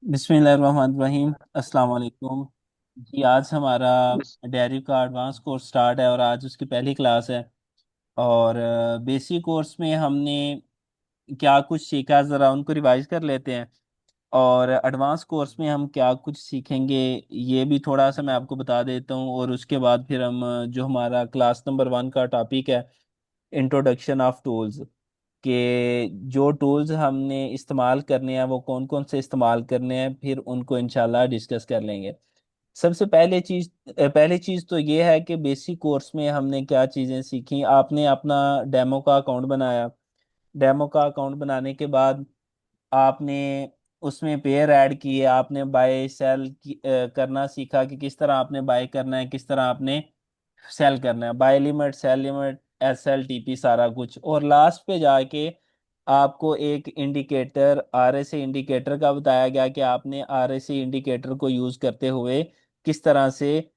बिस्मिल्लाहिर्रहमानिर्रहीम। अस्सलाम वालेकुम। जी, आज हमारा डेयरी का एडवांस कोर्स स्टार्ट है और आज उसकी पहली क्लास है। और बेसिक कोर्स में हमने क्या कुछ सीखा, ज़रा उनको रिवाइज कर लेते हैं। और एडवांस कोर्स में हम क्या कुछ सीखेंगे ये भी थोड़ा सा मैं आपको बता देता हूँ। और उसके बाद फिर हम जो हमारा क्लास नंबर 1 का टॉपिक है, इंट्रोडक्शन ऑफ टूल्स, कि जो टूल्स हमने इस्तेमाल करने हैं वो कौन कौन से इस्तेमाल करने हैं, फिर उनको इंशाल्लाह डिस्कस कर लेंगे। सबसे पहली चीज़ तो ये है कि बेसिक कोर्स में हमने क्या चीज़ें सीखी। आपने अपना डेमो का अकाउंट बनाया। डेमो का अकाउंट बनाने के बाद आपने उसमें पेयर ऐड किए, आपने बाय सेल करना सीखा कि किस तरह आपने बाय करना है, किस तरह आपने सेल करना है, buy limit, sell limit, S L T P, सारा कुछ। और लास्ट पे जाके आपको एक indicator, R S A indicator का बताया गया कि आपने आर एस ए इंडिकेटर को यूज करते हुए किस तरह से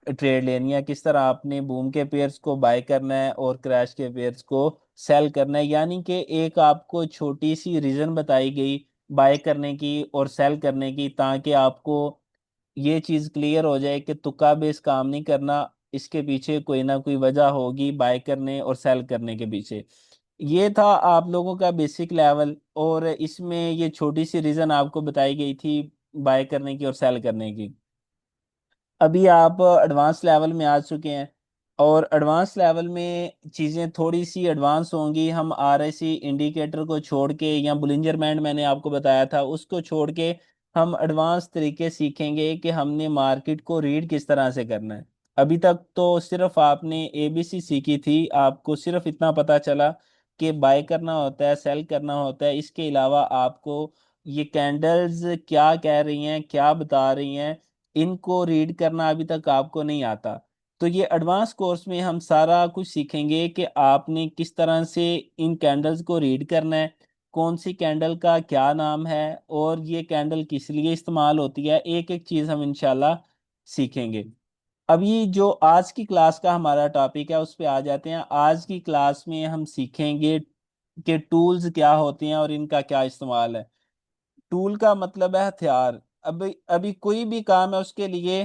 ट्रेड लेनी है, किस तरह आपने बूम के पेयर्स को बाय करना है और क्रैश के पेयर्स को सेल करना है। यानी कि एक आपको छोटी सी रीजन बताई गई बाय करने की और सेल करने की, ताकि आपको ये चीज क्लियर हो जाए कि तुक्का बेस काम नहीं करना, इसके पीछे कोई ना कोई वजह होगी बाय करने और सेल करने के पीछे। ये था आप लोगों का बेसिक लेवल, और इसमें ये छोटी सी रीजन आपको बताई गई थी बाय करने की और सेल करने की। अभी आप एडवांस लेवल में आ चुके हैं, और एडवांस लेवल में चीज़ें थोड़ी सी एडवांस होंगी। हम आरएससी इंडिकेटर को छोड़ के, या बुलिंजर बैंड मैंने आपको बताया था उसको छोड़ के, हम एडवांस तरीके सीखेंगे कि हमने मार्केट को रीड किस तरह से करना है। अभी तक तो सिर्फ आपने एबीसी सीखी थी, आपको सिर्फ इतना पता चला कि बाय करना होता है, सेल करना होता है। इसके अलावा आपको ये कैंडल्स क्या कह रही हैं, क्या बता रही हैं, इनको रीड करना अभी तक आपको नहीं आता। तो ये एडवांस कोर्स में हम सारा कुछ सीखेंगे कि आपने किस तरह से इन कैंडल्स को रीड करना है, कौन सी कैंडल का क्या नाम है, और ये कैंडल किस लिए इस्तेमाल होती है। एक एक चीज़ हम इंशाल्लाह सीखेंगे। अभी जो आज की क्लास का हमारा टॉपिक है उस पे आ जाते हैं। आज की क्लास में हम सीखेंगे कि टूल्स क्या होते हैं और इनका क्या इस्तेमाल है। टूल का मतलब है हथियार। अभी अभी कोई भी काम है उसके लिए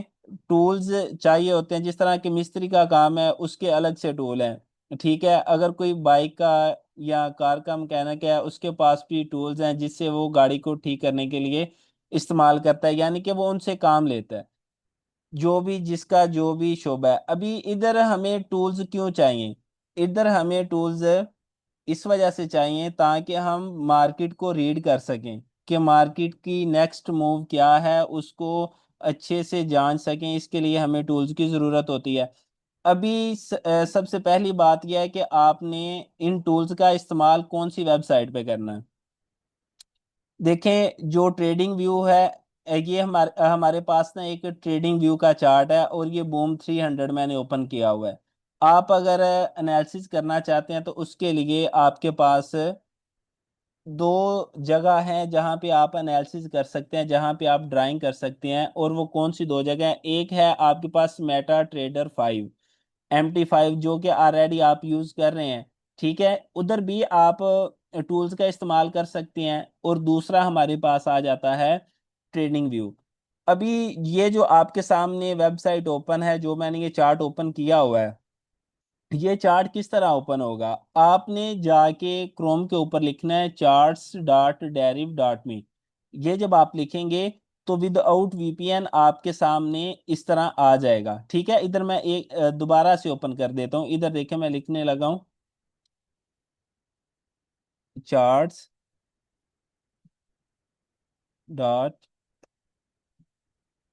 टूल्स चाहिए होते हैं। जिस तरह के मिस्त्री का काम है उसके अलग से टूल हैं, ठीक है। अगर कोई बाइक का या कार का मैकेनिक है उसके पास भी टूल्स हैं जिससे वो गाड़ी को ठीक करने के लिए इस्तेमाल करता है, यानी कि वो उनसे काम लेता है। जो भी जिसका जो भी शोबा है। अभी इधर हमें टूल्स क्यों चाहिए? इधर हमें टूल्स इस वजह से चाहिए ताकि हम मार्केट को रीड कर सकें कि मार्केट की नेक्स्ट मूव क्या है, उसको अच्छे से जान सकें। इसके लिए हमें टूल्स की ज़रूरत होती है। अभी सबसे पहली बात यह है कि आपने इन टूल्स का इस्तेमाल कौन सी वेबसाइट पे करना है। देखें, जो ट्रेडिंग व्यू है, ये हमारे हमारे पास ना एक ट्रेडिंग व्यू का चार्ट है, और ये बूम 300 मैंने ओपन किया हुआ है। आप अगर एनालिसिस करना चाहते हैं तो उसके लिए आपके पास दो जगह हैं जहां पे आप एनालिसिस कर सकते हैं, जहां पे आप ड्राइंग कर सकते हैं। और वो कौन सी दो जगह हैं? एक है आपके पास मेटा ट्रेडर 5, MT5, जो कि ऑलरेडी आप यूज कर रहे हैं, ठीक है। उधर भी आप टूल्स का इस्तेमाल कर सकते हैं। और दूसरा हमारे पास आ जाता है ट्रेडिंग व्यू। अभी ये जो आपके सामने वेबसाइट ओपन है, जो मैंने ये चार्ट ओपन किया हुआ है, ये चार्ट किस तरह ओपन होगा? आपने जाके क्रोम के ऊपर लिखना है charts.deriv.me। ये जब आप लिखेंगे तो विदाउट वीपीएन आपके सामने इस तरह आ जाएगा, ठीक है। इधर मैं एक दोबारा से ओपन कर देता हूँ। इधर देखें, मैं लिखने लगा हूँ चार्ट्स डॉट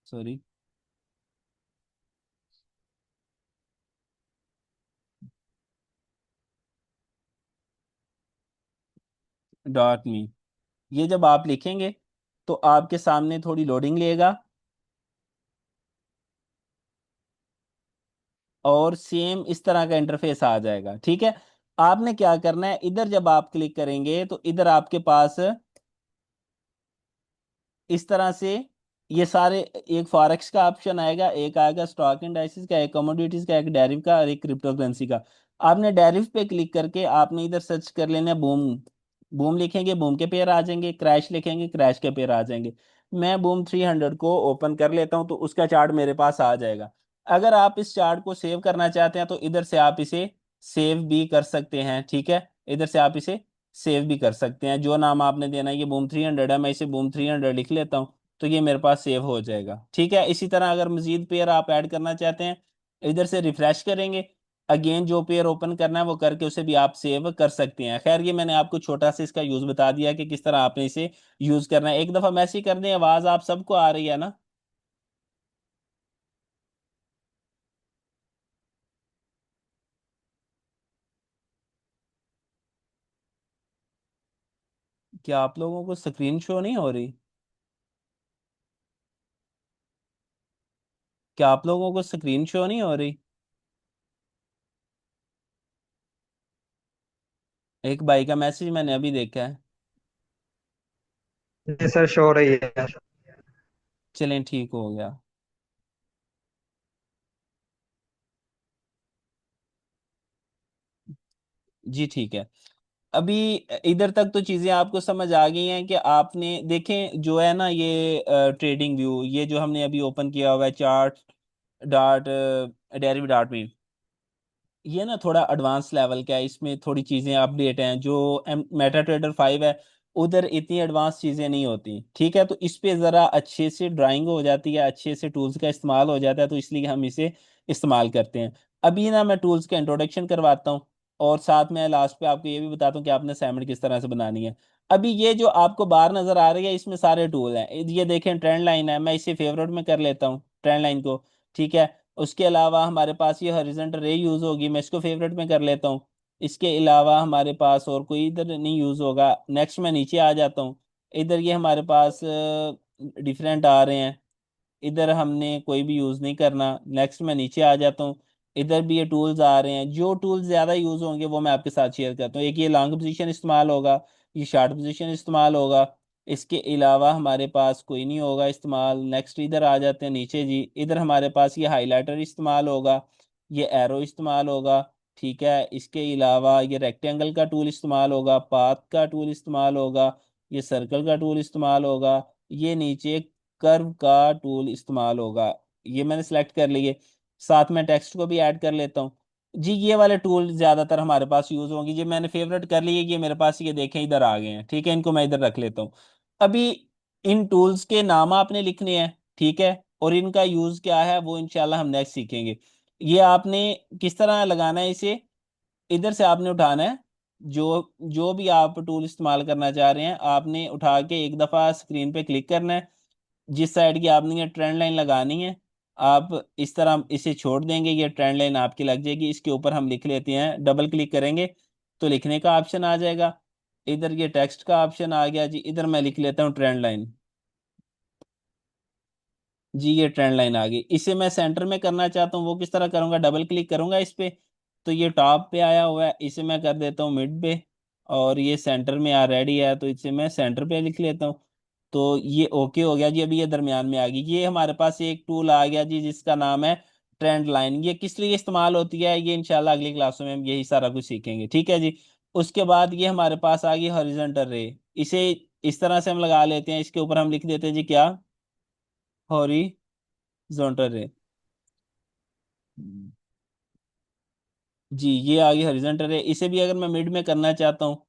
सॉरी .me। ये जब आप लिखेंगे तो आपके सामने थोड़ी लोडिंग लेगा, और सेम इस तरह का इंटरफेस आ जाएगा, ठीक है। आपने क्या करना है, इधर जब आप क्लिक करेंगे तो इधर आपके पास इस तरह से ये सारे, एक फॉरेक्स का ऑप्शन आएगा, एक आएगा स्टॉक इंडाइसिस का, एक कमोडिटीज का, एक डेरिव का, और एक क्रिप्टो करेंसी का। आपने डेरिव पे क्लिक करके आपने इधर सर्च कर लेना है बूम बूम लिखेंगे बूम के पेयर आ जाएंगे, क्रैश लिखेंगे क्रैश के पेयर आ जाएंगे। मैं बूम 300 को ओपन कर लेता हूँ तो उसका चार्ट मेरे पास आ जाएगा। अगर आप इस चार्ट को सेव करना चाहते हैं तो इधर से आप इसे सेव भी कर सकते हैं, ठीक है। इधर से आप इसे सेव भी कर सकते हैं, जो नाम आपने देना है, ये बूम 300 है, मैं इसे बूम 300 लिख लेता हूँ तो ये मेरे पास सेव हो जाएगा, ठीक है। इसी तरह अगर मजीद पेयर आप ऐड करना चाहते हैं, इधर से रिफ्रेश करेंगे, अगेन जो पेयर ओपन करना है वो करके उसे भी आप सेव कर सकते हैं। खैर ये मैंने आपको छोटा सा इसका यूज बता दिया कि किस तरह आपने इसे यूज करना है। एक दफा मैसेज कर दें, आवाज आप सबको आ रही है ना? क्या आप लोगों को स्क्रीन शो नहीं हो रही? क्या आप लोगों को स्क्रीन शो नहीं हो रही? एक भाई का मैसेज मैंने अभी देखा है। जी सर, शो हो रही है। चलें ठीक हो गया। जी ठीक है। अभी इधर तक तो चीजें आपको समझ आ गई हैं कि आपने देखें जो है ना ये ट्रेडिंग व्यू, ये जो हमने अभी ओपन किया हुआ है चार्ट डॉट डेरिव डॉट में, ये ना थोड़ा एडवांस लेवल का है, इसमें थोड़ी चीज़ें अपडेट हैं। जो मेटा ट्रेडर 5 है उधर इतनी एडवांस चीज़ें नहीं होती, ठीक है। तो इस पे ज़रा अच्छे से ड्राइंग हो जाती है, अच्छे से टूल्स का इस्तेमाल हो जाता है, तो इसलिए हम इसे इस्तेमाल करते हैं। अभी ना मैं टूल्स का इंट्रोडक्शन करवाता हूँ और साथ में लास्ट पे आपको ये भी बताता हूँ कि आपने असाइनमेंट किस तरह से बनानी है। अभी ये जो आपको बार नज़र आ रही है इसमें सारे टूल हैं। ये देखें ट्रेंड लाइन है, मैं इसे फेवरेट में कर लेता हूँ ट्रेंड लाइन को, ठीक है। उसके अलावा हमारे पास ये हॉरिजॉन्टल रे यूज होगी, मैं इसको फेवरेट में कर लेता हूँ। इसके अलावा हमारे पास और कोई इधर नहीं यूज होगा। नेक्स्ट मैं नीचे आ जाता हूँ, इधर ये हमारे पास डिफरेंट आ रहे हैं, इधर हमने कोई भी यूज नहीं करना। नेक्स्ट मैं नीचे आ जाता हूँ, इधर भी ये टूल्स आ रहे हैं। जो टूल्स ज्यादा यूज होंगे वो मैं आपके साथ शेयर करता हूँ। एक ये लॉन्ग पोजीशन इस्तेमाल होगा, ये शार्ट पोजीशन इस्तेमाल होगा। इसके अलावा हमारे पास कोई नहीं होगा इस्तेमाल। नेक्स्ट इधर आ जाते हैं नीचे जी, इधर हमारे पास ये हाईलाइटर इस्तेमाल होगा, ये एरो इस्तेमाल होगा, ठीक है। इसके अलावा ये रेक्टेंगल का टूल इस्तेमाल होगा, पाथ का टूल इस्तेमाल होगा, ये सर्कल का टूल इस्तेमाल होगा, ये नीचे कर्व का टूल इस्तेमाल होगा। ये मैंने सेलेक्ट कर लिए, साथ में टेक्स्ट को भी ऐड कर लेता हूँ जी। ये वाले टूल ज्यादातर हमारे पास यूज होंगे, ये मैंने फेवरेट कर लिए, ये मेरे पास ये देखें इधर आ गए हैं, ठीक है। इनको मैं इधर रख लेता हूँ। अभी इन टूल्स के नाम आपने लिखने हैं, ठीक है, और इनका यूज क्या है वो इंशाल्लाह हम नेक्स्ट सीखेंगे। ये आपने किस तरह लगाना है इसे, इधर से आपने उठाना है, जो जो भी आप टूल इस्तेमाल करना चाह रहे हैं आपने उठा के एक दफा स्क्रीन पे क्लिक करना है। जिस साइड की आपने ये ट्रेंड लाइन लगानी है, आप इस तरह इसे छोड़ देंगे, ये ट्रेंड लाइन आपकी लग जाएगी। इसके ऊपर हम लिख लेते हैं, डबल क्लिक करेंगे तो लिखने का ऑप्शन आ जाएगा। इधर ये टेक्स्ट का ऑप्शन आ गया जी, इधर मैं लिख लेता हूँ ट्रेंड लाइन। जी ये ट्रेंड लाइन आ गई। इसे मैं सेंटर में करना चाहता हूँ, वो किस तरह करूंगा, डबल क्लिक करूंगा इस पे तो ये टॉप पे आया हुआ है, इसे मैं कर देता हूँ मिड पे, और ये सेंटर में आ रेडी है तो इसे मैं सेंटर पे लिख लेता हूँ। तो ये ओके हो गया जी। अभी ये दरमियान में आ गई, ये हमारे पास एक टूल आ गया जी जिसका नाम है ट्रेंड लाइन। ये किस लिए इस्तेमाल होती है ये इंशाल्लाह अगली क्लासों में हम यही सारा कुछ सीखेंगे, ठीक है जी। उसके बाद ये हमारे पास आ गई हॉरिजॉन्टल रे, इसे इस तरह से हम लगा लेते हैं, इसके ऊपर हम लिख देते हैं जी क्या, हॉरिजॉन्टल रे। जी ये आगे हॉरिजॉन्टल है, इसे भी अगर मैं मिड में करना चाहता हूँ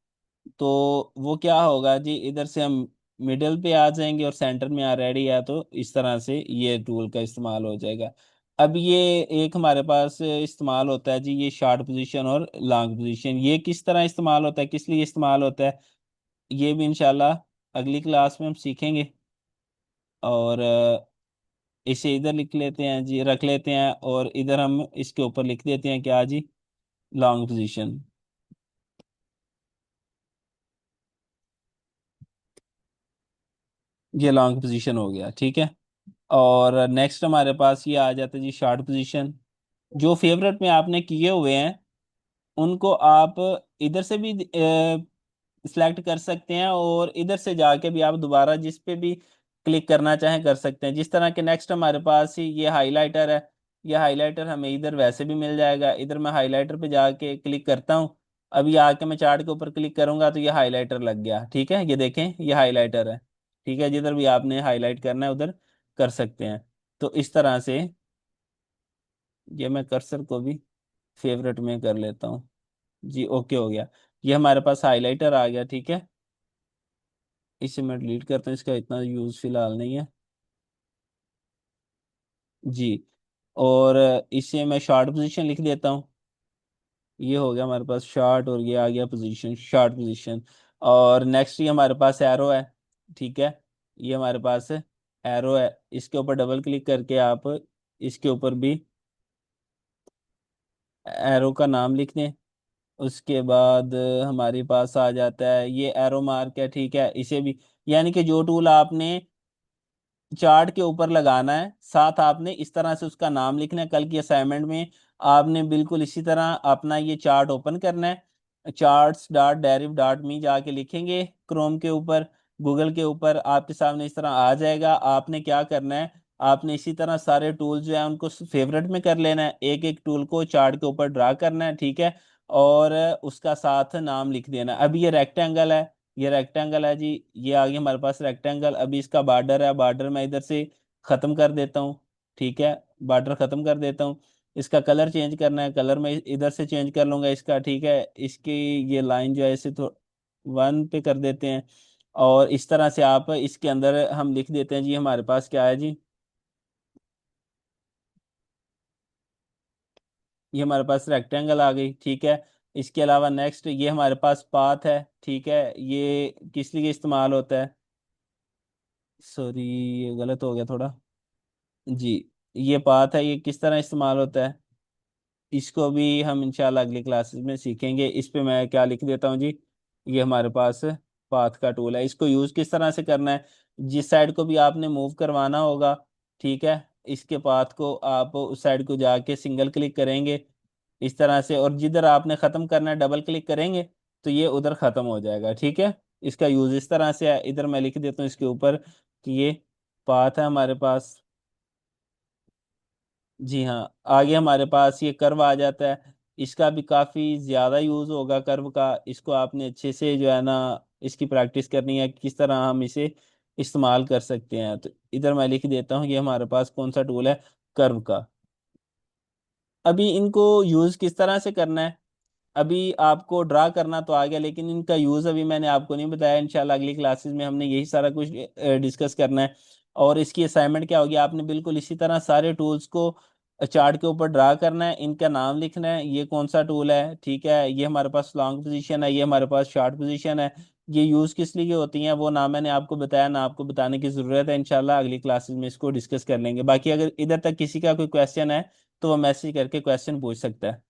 तो वो क्या होगा जी, इधर से हम मिडिल पे आ जाएंगे और सेंटर में ऑलरेडी है तो इस तरह से ये टूल का इस्तेमाल हो जाएगा। अब ये एक हमारे पास इस्तेमाल होता है जी, ये शार्ट पोजीशन और लॉन्ग पोजीशन, ये किस तरह इस्तेमाल होता है, किस लिए इस्तेमाल होता है, ये भी इंशाल्लाह अगली क्लास में हम सीखेंगे। और इसे इधर लिख लेते हैं जी, रख लेते हैं, और इधर हम इसके ऊपर लिख देते हैं क्या जी, लॉन्ग पोजीशन। ये लॉन्ग पोजीशन हो गया, ठीक है। और नेक्स्ट हमारे पास ये आ जाता है जी शार्ट पोजीशन। जो फेवरेट में आपने किए हुए हैं उनको आप इधर से भी सिलेक्ट कर सकते हैं, और इधर से जाके भी आप दोबारा जिस पे भी क्लिक करना चाहें कर सकते हैं। जिस तरह के नेक्स्ट हमारे पास ही ये हाइलाइटर है, ये हाइलाइटर हमें इधर वैसे भी मिल जाएगा, इधर मैं हाइलाइटर पे जाके क्लिक करता हूँ अभी आके मैं चार्ट के ऊपर क्लिक करूंगा तो ये हाइलाइटर लग गया, ठीक है, ये देखें ये हाइलाइटर है। ठीक है, जिधर भी आपने हाईलाइट करना है उधर कर सकते हैं। तो इस तरह से ये मैं कर्सर को भी फेवरेट में कर लेता हूँ। जी ओके हो गया। ये हमारे पास हाइलाइटर आ गया, ठीक है। इसे मैं डिलीट करता हूँ, इसका इतना यूज फिलहाल नहीं है। जी। और इसे मैं शॉर्ट पोजीशन लिख देता हूँ। ये हो गया हमारे पास शॉर्ट, और ये आ गया पोजीशन, शॉर्ट पोजीशन। और नेक्स्ट ये हमारे पास एरो है, ठीक है। ये हमारे पास एरो है, इसके ऊपर डबल क्लिक करके आप इसके ऊपर भी एरो का नाम लिख दें। उसके बाद हमारे पास आ जाता है ये एरो मार्क है, ठीक है। इसे भी, यानी कि जो टूल आपने चार्ट के ऊपर लगाना है, साथ आपने इस तरह से उसका नाम लिखना है। कल की असाइनमेंट में आपने बिल्कुल इसी तरह अपना ये चार्ट ओपन करना है, चार्ट्स डॉट डेरिव डॉट मी जाके लिखेंगे क्रोम के ऊपर, गूगल के ऊपर आपके सामने इस तरह आ जाएगा। आपने क्या करना है, आपने इसी तरह सारे टूल जो है उनको फेवरेट में कर लेना है, एक एक टूल को चार्ट के ऊपर ड्रा करना है, ठीक है। और उसका साथ नाम लिख देना है। अभी ये रेक्टेंगल है, ये रेक्टेंगल है जी, ये आ गया हमारे पास रेक्टेंगल। अभी इसका बॉर्डर है, बॉर्डर मैं इधर से खत्म कर देता हूँ, ठीक है। बॉर्डर खत्म कर देता हूँ। इसका कलर चेंज करना है, कलर मैं इधर से चेंज कर लूंगा इसका, ठीक है। इसकी ये लाइन जो है इसे तो 1 पे कर देते हैं। और इस तरह से आप इसके अंदर हम लिख देते हैं जी, हमारे पास क्या है जी, ये हमारे पास रेक्टेंगल आ गई, ठीक है। इसके अलावा नेक्स्ट ये हमारे पास पाथ है, ठीक है। ये किस लिए इस्तेमाल होता है, सॉरी ये गलत हो गया थोड़ा। जी, ये पाथ है, ये किस तरह इस्तेमाल होता है, इसको भी हम इंशाल्लाह अगली क्लासेस में सीखेंगे। इस पे मैं क्या लिख देता हूँ जी, ये हमारे पास पाथ का टूल है। इसको यूज़ किस तरह से करना है, जिस साइड को भी आपने मूव करवाना होगा, ठीक है, इसके पाथ को आप उस साइड को जाके सिंगल क्लिक करेंगे इस तरह से, और जिधर आपने ख़त्म करना है डबल क्लिक करेंगे तो ये उधर ख़त्म हो जाएगा, ठीक है। इसका यूज़ इस तरह से है। इधर मैं लिख देता हूँ इसके ऊपर कि ये पाथ है हमारे पास। जी हाँ, आगे हमारे पास ये कर्व आ जाता है। इसका भी काफ़ी ज़्यादा यूज़ होगा कर्व का, इसको आपने अच्छे से जो है ना इसकी प्रैक्टिस करनी है, किस तरह हम इसे इस्तेमाल कर सकते हैं। तो इधर मैं लिख देता हूँ ये हमारे पास कौन सा टूल है, कर्व का। अभी इनको यूज़ किस तरह से करना है, अभी आपको ड्रा करना तो आ गया, लेकिन इनका यूज़ अभी मैंने आपको नहीं बताया। इंशाल्लाह अगली क्लासेस में हमने यही सारा कुछ डिस्कस करना है। और इसकी असाइनमेंट क्या होगी, आपने बिल्कुल इसी तरह सारे टूल्स को चार्ट के ऊपर ड्रा करना है, इनका नाम लिखना है, ये कौन सा टूल है, ठीक है। ये हमारे पास लॉन्ग पोजीशन है, ये हमारे पास शॉर्ट पोजीशन है। ये यूज़ किस लिए होती हैं वो ना मैंने आपको बताया ना आपको बताने की ज़रूरत है। इंशाल्लाह अगली क्लासेस में इसको डिस्कस कर लेंगे। बाकी अगर इधर तक किसी का कोई क्वेश्चन है तो वो मैसेज करके क्वेश्चन पूछ सकता है।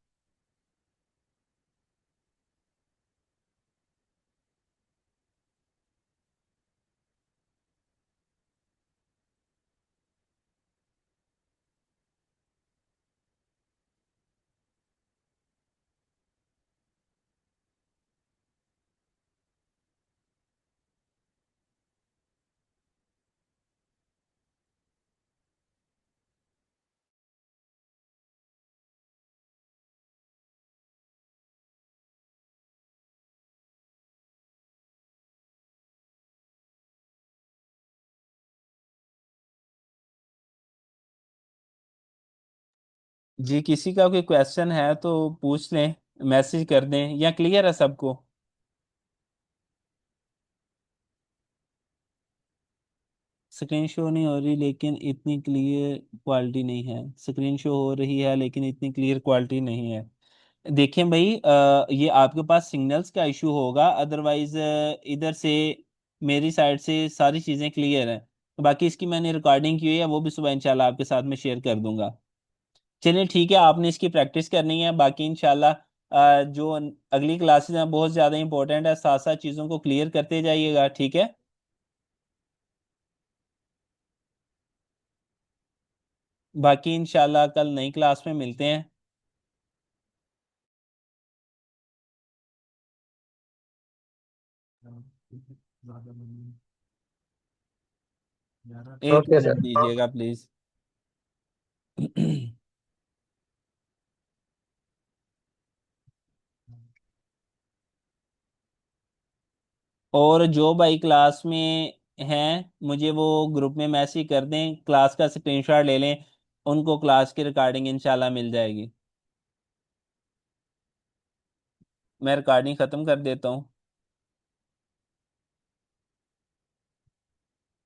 जी, किसी का कोई क्वेश्चन है तो पूछ लें, मैसेज कर दें, या क्लियर है सबको। स्क्रीन शो नहीं हो रही लेकिन इतनी क्लियर क्वालिटी नहीं है, स्क्रीन शो हो रही है लेकिन इतनी क्लियर क्वालिटी नहीं है। देखें भाई, ये आपके पास सिग्नल्स का इशू होगा, अदरवाइज इधर से मेरी साइड से सारी चीज़ें क्लियर हैं। बाकी इसकी मैंने रिकॉर्डिंग की हुई है, वो भी सुबह इंशाल्लाह आपके साथ में शेयर कर दूंगा। चलिए ठीक है, आपने इसकी प्रैक्टिस करनी है। बाकी इंशाल्लाह जो अगली क्लासेस हैं बहुत ज़्यादा इंपॉर्टेंट है, साथ साथ चीज़ों को क्लियर करते जाइएगा, ठीक है। बाकी इंशाल्लाह कल नई क्लास में मिलते हैं। एक ओके मिनट सर। दीजिएगा प्लीज़। और जो भाई क्लास में हैं मुझे वो ग्रुप में मैसेज कर दें, क्लास का स्क्रीनशॉट ले लें, उनको क्लास की रिकॉर्डिंग इंशाल्लाह मिल जाएगी। मैं रिकॉर्डिंग ख़त्म कर देता हूँ।